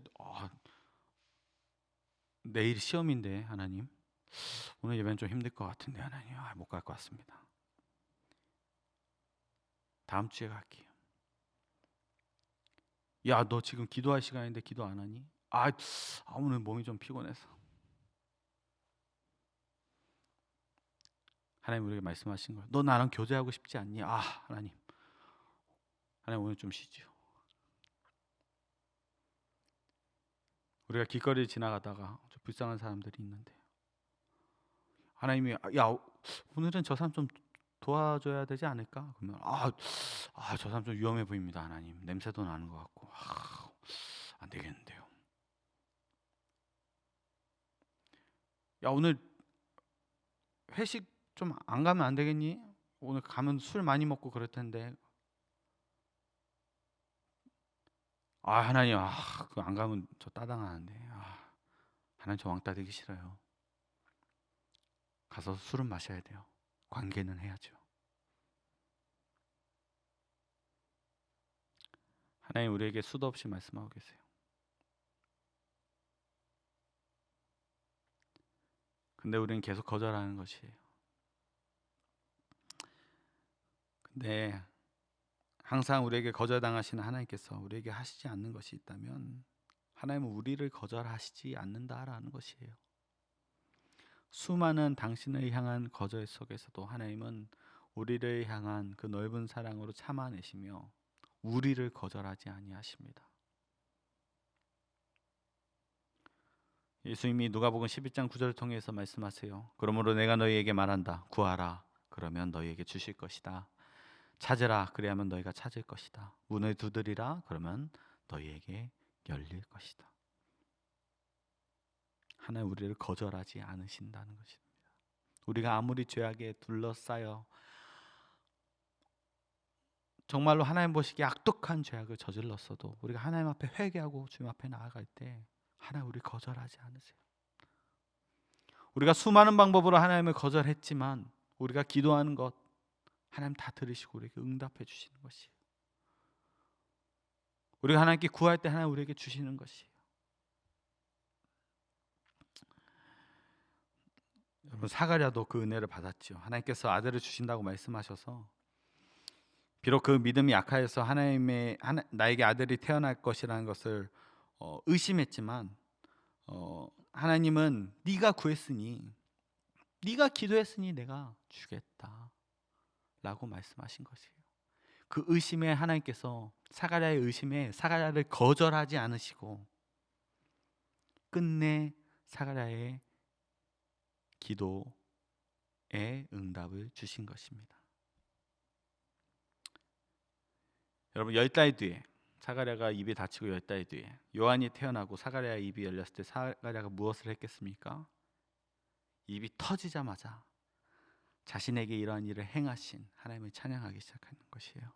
내일 시험인데 하나님, 오늘 예배는 좀 힘들 것 같은데 하나님, 못 갈 것 같습니다. 다음 주에 갈게요. 야, 너 지금 기도할 시간인데 기도 안 하니? 오늘 몸이 좀 피곤해서. 하나님 우리에게 말씀하신 거예요. 너 나랑 교제하고 싶지 않니? 하나님 오늘 좀 쉬지요. 우리가 길거리를 지나가다가 불쌍한 사람들이 있는데 하나님이, 야, 오늘은 저 사람 좀 도와줘야 되지 않을까? 그러면 저 사람 좀 위험해 보입니다. 하나님, 냄새도 나는 것 같고 안 되겠는데요. 야, 오늘 회식 좀 안 가면 안 되겠니? 오늘 가면 술 많이 먹고 그럴 텐데. 하나님, 그거 안 가면 저 따당하는데. 하나님, 저 왕따 되기 싫어요. 가서 술은 마셔야 돼요. 관계는 해야죠. 하나님 우리에게 수도 없이 말씀하고 계세요. 근데 우리는 계속 거절하는 것이에요. 근데 항상 우리에게 거절당하시는 하나님께서 우리에게 하시지 않는 것이 있다면 하나님은 우리를 거절하시지 않는다라는 것이에요. 수많은 당신을 향한 거절 속에서도 하나님은 우리를 향한 그 넓은 사랑으로 참아내시며 우리를 거절하지 아니하십니다. 예수님이 누가복음 11장 9절을 통해서 말씀하세요. 그러므로 내가 너희에게 말한다. 구하라. 그러면 너희에게 주실 것이다. 찾으라. 그리하면 너희가 찾을 것이다. 문을 두드리라. 그러면 너희에게 열릴 것이다. 하나님 우리를 거절하지 않으신다는 것입니다. 우리가 아무리 죄악에 둘러싸여 정말로 하나님 보시기에 악독한 죄악을 저질렀어도 우리가 하나님 앞에 회개하고 주님 앞에 나아갈 때 하나님 우리 거절하지 않으세요. 우리가 수많은 방법으로 하나님을 거절했지만 우리가 기도하는 것 하나님 다 들으시고 우리에게 응답해 주시는 것이에요. 우리가 하나님께 구할 때 하나님 우리에게 주시는 것이에요. 여러분, 사가랴도 그 은혜를 받았죠. 하나님께서 아들을 주신다고 말씀하셔서 비록 그 믿음이 약하여서 나에게 아들이 태어날 것이라는 것을 의심했지만 하나님은 네가 구했으니, 네가 기도했으니 내가 주겠다 라고 말씀하신 것이에요. 그 의심에 하나님께서 사가랴의 의심에 사가랴를 거절하지 않으시고 끝내 사가랴의 기도에 응답을 주신 것입니다. 여러분 10달 뒤에 사가랴가 입이 닫히고 10달 뒤에 요한이 태어나고 사가랴의 입이 열렸을 때 사가랴가 무엇을 했겠습니까? 입이 터지자마자 자신에게 이러한 일을 행하신 하나님을 찬양하기 시작하는 것이에요.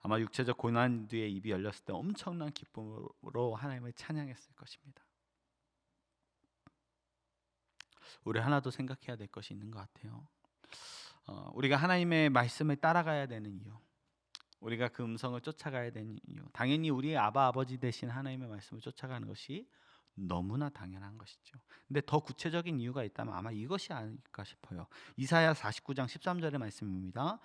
아마 육체적 고난 뒤에 입이 열렸을 때 엄청난 기쁨으로 하나님을 찬양했을 것입니다. 우리 하나 더 생각해야 될 것이 있는 것 같아요. 우리가 하나님의 말씀을 따라가야 되는 이유, 우리가 그 음성을 쫓아가야 되는 이유, 당연히 우리의 아버지 되신 하나님의 말씀을 쫓아가는 것이 너무나 당연한 것이죠. 근데 더 구체적인 이유가 있다면 아마 이것이 아닐까 싶어요. 이사야 49장 13절의 말씀입니다.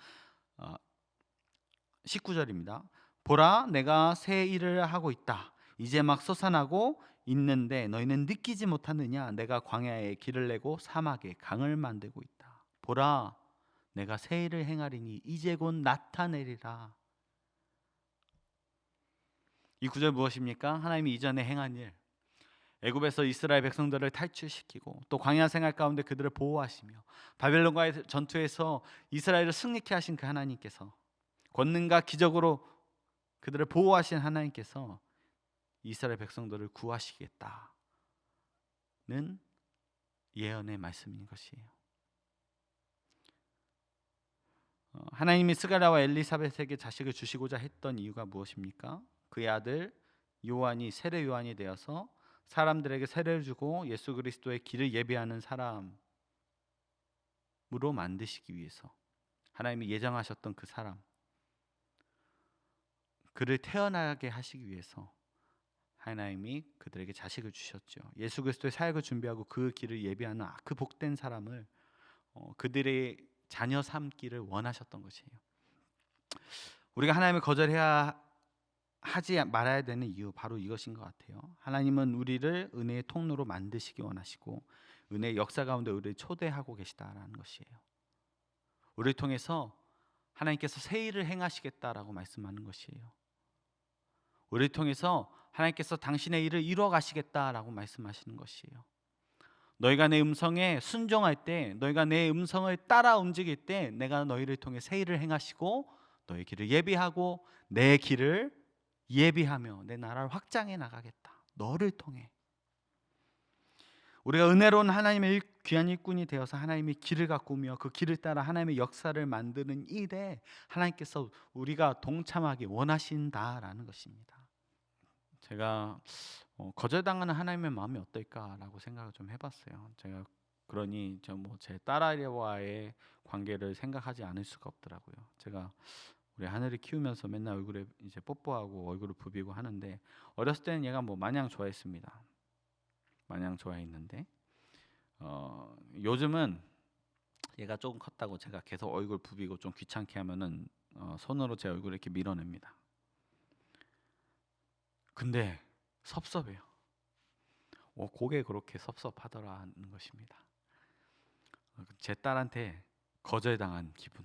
19절입니다. 보라, 내가 새 일을 하고 있다. 이제 막 솟아나고 있는데 너희는 느끼지 못하느냐? 내가 광야에 길을 내고 사막에 강을 만들고 있다. 보라, 내가 새 일을 행하리니 이제 곧 나타내리라. 이 구절 무엇입니까? 하나님이 이전에 행한 일, 애굽에서 이스라엘 백성들을 탈출시키고 또 광야 생활 가운데 그들을 보호하시며 바벨론과의 전투에서 이스라엘을 승리케 하신 그 하나님께서, 권능과 기적으로 그들을 보호하신 하나님께서 이스라엘 백성들을 구하시겠다는 예언의 말씀인 것이에요. 하나님이 스가랴와 엘리사벳에게 자식을 주시고자 했던 이유가 무엇입니까? 그의 아들 요한이 세례 요한이 되어서 사람들에게 세례를 주고 예수 그리스도의 길을 예비하는 사람으로 만드시기 위해서, 하나님이 예정하셨던 그 사람, 그를 태어나게 하시기 위해서 하나님이 그들에게 자식을 주셨죠. 예수 그리스도의 사역을 준비하고 그 길을 예비하는 그 복된 사람을 그들의 자녀 삼기를 원하셨던 것이에요. 우리가 하나님을 거절해야 하지 말아야 되는 이유, 바로 이것인 것 같아요. 하나님은 우리를 은혜의 통로로 만드시기 원하시고 은혜의 역사 가운데 우리를 초대하고 계시다라는 것이에요. 우리를 통해서 하나님께서 새 일을 행하시겠다라고 말씀하는 것이에요. 우리를 통해서 하나님께서 당신의 일을 이루어 가시겠다라고 말씀하시는 것이에요. 너희가 내 음성에 순종할 때, 너희가 내 음성을 따라 움직일 때 내가 너희를 통해 새 일을 행하시고 너희 길을 예비하고 내 길을 예비하며 내 나라를 확장해 나가겠다. 너를 통해. 우리가 은혜로운 하나님의 귀한 일꾼이 되어서 하나님의 길을 가꾸며 그 길을 따라 하나님의 역사를 만드는 일에 하나님께서 우리가 동참하기 원하신다라는 것입니다. 제가 거절당하는 하나님의 마음이 어떨까라고 생각을 좀 해봤어요. 제가 그러니 제 딸아이와의 관계를 생각하지 않을 수가 없더라고요. 제가 우리 하늘을 키우면서 맨날 얼굴에 이제 뽀뽀하고 얼굴을 부비고 하는데, 어렸을 때는 얘가 마냥 좋아했습니다. 마냥 좋아했는데 요즘은 얘가 조금 컸다고 제가 계속 얼굴 부비고 좀 귀찮게 하면은 손으로 제 얼굴을 이렇게 밀어냅니다. 근데 섭섭해요. 그게 그렇게 섭섭하더라는 것입니다. 제 딸한테 거절당한 기분.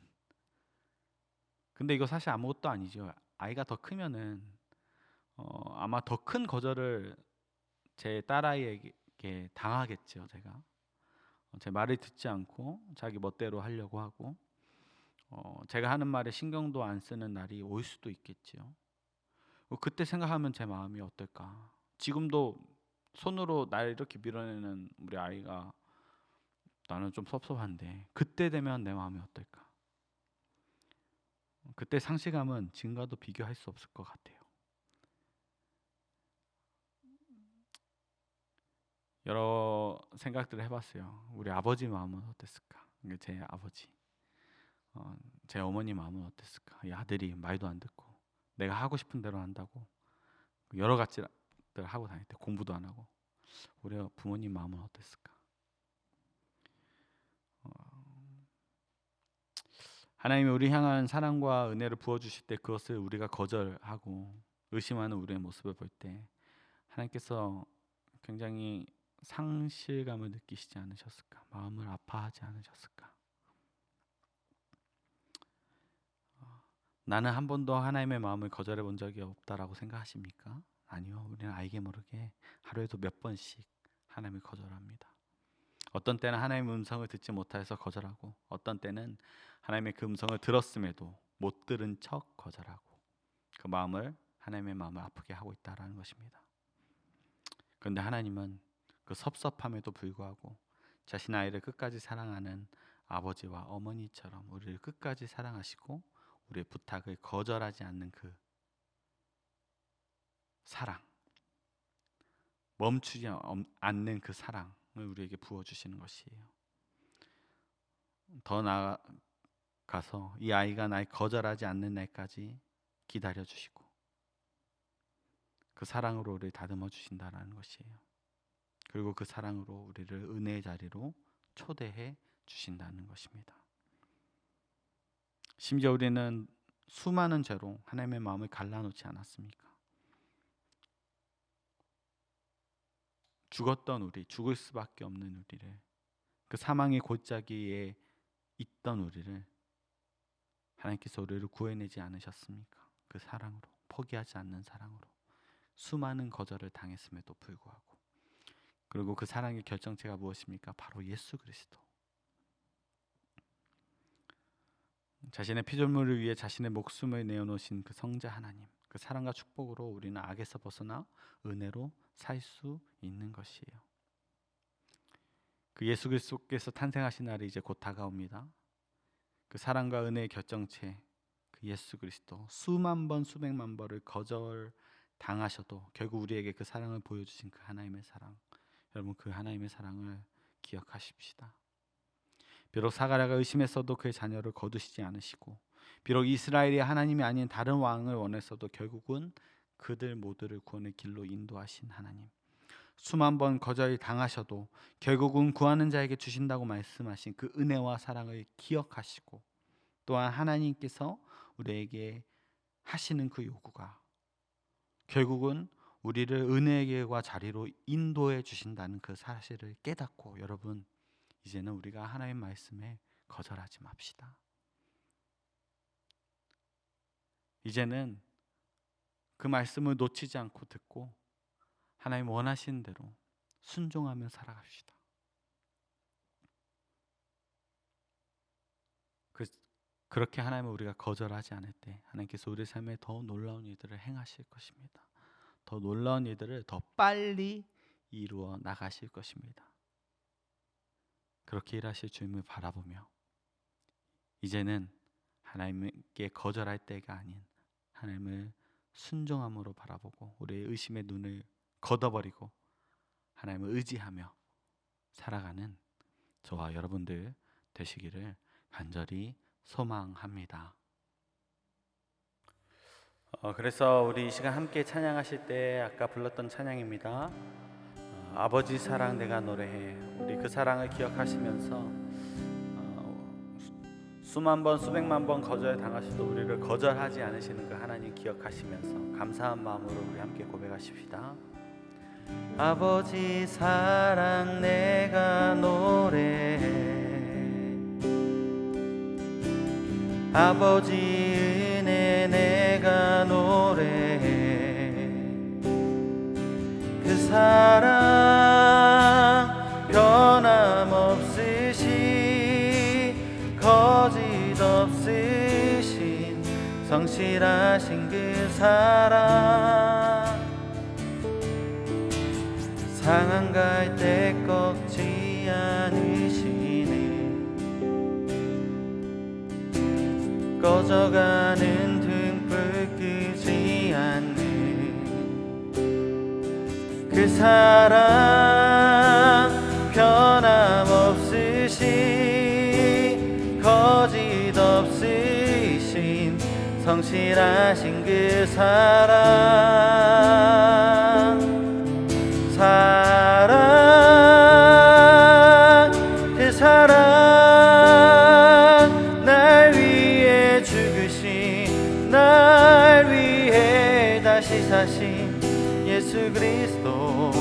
근데 이거 사실 아무것도 아니죠. 아이가 더 크면은 아마 더 큰 거절을 제 딸아이에게 당하겠죠. 제가 제 말을 듣지 않고 자기 멋대로 하려고 하고 제가 하는 말에 신경도 안 쓰는 날이 올 수도 있겠죠. 그때 생각하면 제 마음이 어떨까? 지금도 손으로 날 이렇게 밀어내는 우리 아이가 나는 좀 섭섭한데, 그때 되면 내 마음이 어떨까? 그때 상실감은 지금과도 비교할 수 없을 것 같아요. 여러 생각들을 해봤어요. 우리 아버지 마음은 어땠을까? 제 아버지, 제 어머니 마음은 어땠을까? 이 아들이 말도 안 듣고 내가 하고 싶은 대로 한다고 여러 가지들 하고 다닐 때 공부도 안 하고, 우리 부모님 마음은 어땠을까? 하나님이 우리 향한 사랑과 은혜를 부어주실 때 그것을 우리가 거절하고 의심하는 우리의 모습을 볼 때 하나님께서 굉장히 상실감을 느끼시지 않으셨을까? 마음을 아파하지 않으셨을까? 나는 한 번도 하나님의 마음을 거절해 본 적이 없다라고 생각하십니까? 아니요. 우리는 알게 모르게 하루에도 몇 번씩 하나님을 거절합니다. 어떤 때는 하나님의 음성을 듣지 못해서 거절하고, 어떤 때는 하나님의 그 음성을 들었음에도 못 들은 척 거절하고, 그 마음을, 하나님의 마음을 아프게 하고 있다라는 것입니다. 그런데 하나님은 그 섭섭함에도 불구하고 자신의 아이를 끝까지 사랑하는 아버지와 어머니처럼 우리를 끝까지 사랑하시고 우리의 부탁을 거절하지 않는 그 사랑, 멈추지 않는 그 사랑을 우리에게 부어주시는 것이에요. 더 나아가서 이 아이가 날 거절하지 않는 날까지 기다려주시고 그 사랑으로 우리를 다듬어 주신다라는 것이에요. 그리고 그 사랑으로 우리를 은혜의 자리로 초대해 주신다는 것입니다. 심지어 우리는 수많은 죄로 하나님의 마음을 갈라놓지 않았습니까? 죽었던 우리, 죽을 수밖에 없는 우리를, 그 사망의 골짜기에 있던 우리를 하나님께서 우리를 구해내지 않으셨습니까? 그 사랑으로, 포기하지 않는 사랑으로. 수많은 거절을 당했음에도 불구하고. 그리고 그 사랑의 결정체가 무엇입니까? 바로 예수 그리스도. 자신의 피조물을 위해 자신의 목숨을 내어놓으신 그 성자 하나님, 그 사랑과 축복으로 우리는 악에서 벗어나 은혜로 살 수 있는 것이에요. 그 예수 그리스도께서 탄생하신 날이 이제 곧 다가옵니다. 그 사랑과 은혜의 결정체, 그 예수 그리스도, 수만 번 수백만 번을 거절 당하셔도 결국 우리에게 그 사랑을 보여주신 그 하나님의 사랑, 여러분 그 하나님의 사랑을 기억하십시다. 비록 사가랴가 의심했어도 그의 자녀를 거두시지 않으시고, 비록 이스라엘이 하나님이 아닌 다른 왕을 원했어도 결국은 그들 모두를 구원의 길로 인도하신 하나님, 수만 번 거절 당하셔도 결국은 구하는 자에게 주신다고 말씀하신 그 은혜와 사랑을 기억하시고, 또한 하나님께서 우리에게 하시는 그 요구가 결국은 우리를 은혜의 길과 자리로 인도해 주신다는 그 사실을 깨닫고, 여러분 이제는 우리가 하나님의 말씀에 거절하지 맙시다. 이제는 그 말씀을 놓치지 않고 듣고 하나님 원하시는 대로 순종하며 살아갑시다. 그렇게 하나님을 우리가 거절하지 않을 때 하나님께서 우리 삶에 더 놀라운 일들을 행하실 것입니다. 더 놀라운 일들을 더 빨리 이루어 나가실 것입니다. 그렇게 일하실 주님을 바라보며 이제는 하나님께 거절할 때가 아닌 하나님을 순종함으로 바라보고 우리의 의심의 눈을 걷어버리고 하나님을 의지하며 살아가는 저와 여러분들 되시기를 간절히 소망합니다. 그래서 우리 이 시간 함께 찬양하실 때 아까 불렀던 찬양입니다. 아버지 사랑 내가 노래해. 우리 그 사랑을 기억하시면서 수만 번 수백만 번 거절 당하셔도 우리를 거절하지 않으시는 그 하나님 기억하시면서 감사한 마음으로 우리 함께 고백하십시다. 아버지 사랑 내가 노래해. 아버지 은혜 내가 노래해. 그 사랑 변함없으시 거짓 없으신 성실하신 그 사랑 상한 갈 때 꺾지 않으시네. 꺼져가는 등불 끄지 않는 그 사랑 변함없으신 거짓 없으신 성실하신 그 사랑 그 사랑 날 위해 죽으신 날 위해 다시 사신 예수 그리스도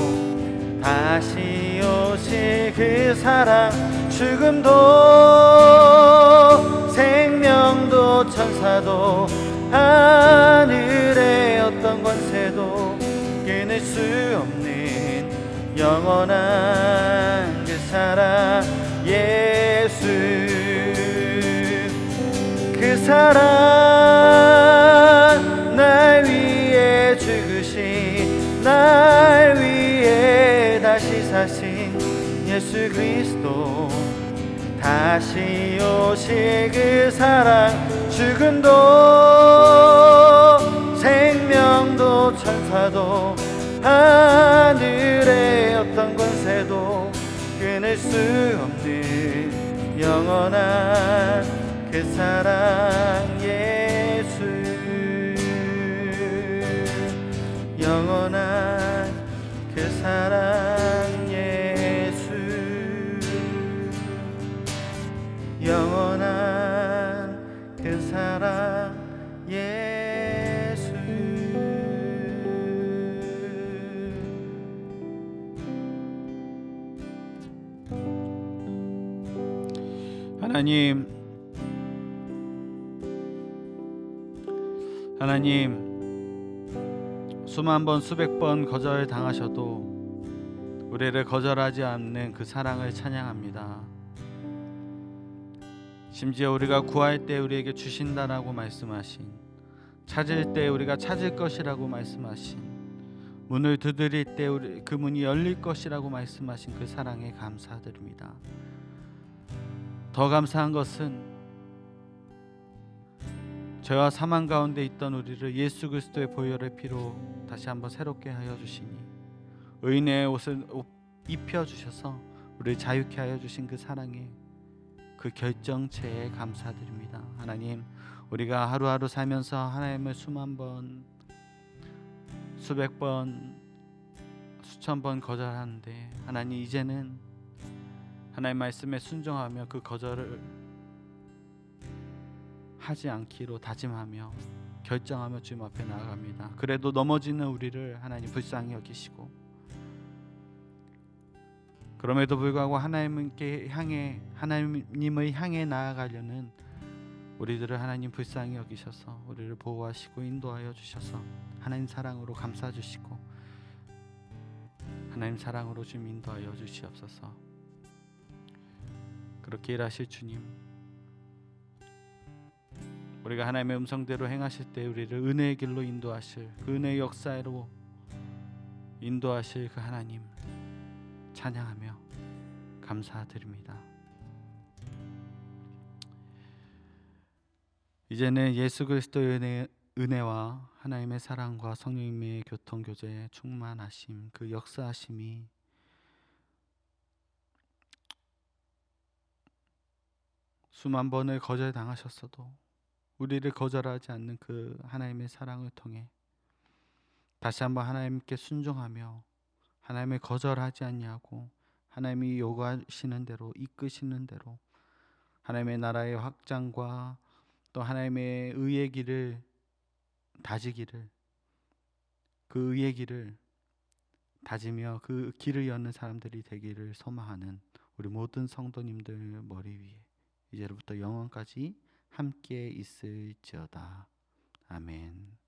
다시 오실 그 사랑 죽음도 생명도 천사도 하늘의 어떤 권세도 끊을 수 없는 영원한 그 사랑 예수 그 사랑 날 날 위해 다시 사신 예수 그리스도, 다시 오실 그 사랑, 죽음도 생명도 천사도 하늘의 어떤 권세도 끊을 수 없는 영원한 그 사랑 예수, 영원한 그 사랑 예수, 영원한 그 사랑 예수. 하나님, 수만 번 수백 번 거절 당하셔도 우리를 거절하지 않는 그 사랑을 찬양합니다. 심지어 우리가 구할 때 우리에게 주신다라고 말씀하신, 찾을 때 우리가 찾을 것이라고 말씀하신, 문을 두드릴 때 그 문이 열릴 것이라고 말씀하신 그 사랑에 감사드립니다. 더 감사한 것은 죄와 사망 가운데 있던 우리를 예수 그리스도의 보혈의 피로 다시 한번 새롭게 하여 주시니, 의인의 옷을 입혀 주셔서 우리를 자유케 하여 주신 그 사랑에, 그 결정체에 감사드립니다. 하나님, 우리가 하루하루 살면서 하나님을 수만 번, 수백 번, 수천 번 거절하는데, 하나님 이제는 하나님 말씀에 순종하며 그 거절을 하지 않기로 다짐하며 결정하며 주님 앞에 나아갑니다. 그래도 넘어지는 우리를 하나님 불쌍히 여기시고, 그럼에도 불구하고 하나님을 향해 나아가려는 우리들을 하나님 불쌍히 여기셔서 우리를 보호하시고 인도하여 주셔서 하나님 사랑으로 감싸 주시고, 하나님 사랑으로 좀 인도하여 주시옵소서. 그렇게 일하실 주님, 우리가 하나님의 음성대로 행하실 때 우리를 은혜의 길로 인도하실, 그 은혜의 역사로 인도하실 그 하나님 찬양하며 감사드립니다. 이제는 예수 그리스도의 은혜와 하나님의 사랑과 성령님의 교통교제에 충만하심, 그 역사하심이 수만 번을 거절당하셨어도 우리를 거절하지 않는 그 하나님의 사랑을 통해 다시 한번 하나님께 순종하며 하나님을 거절하지 않냐고, 하나님이 요구하시는 대로, 이끄시는 대로 하나님의 나라의 확장과 또 하나님의 의의 길을 다지기를, 그 의의 길을 다지며 그 길을 여는 사람들이 되기를 소망하는 우리 모든 성도님들 머리 위에 이제로부터 영원까지 함께 있을지어다. 아멘.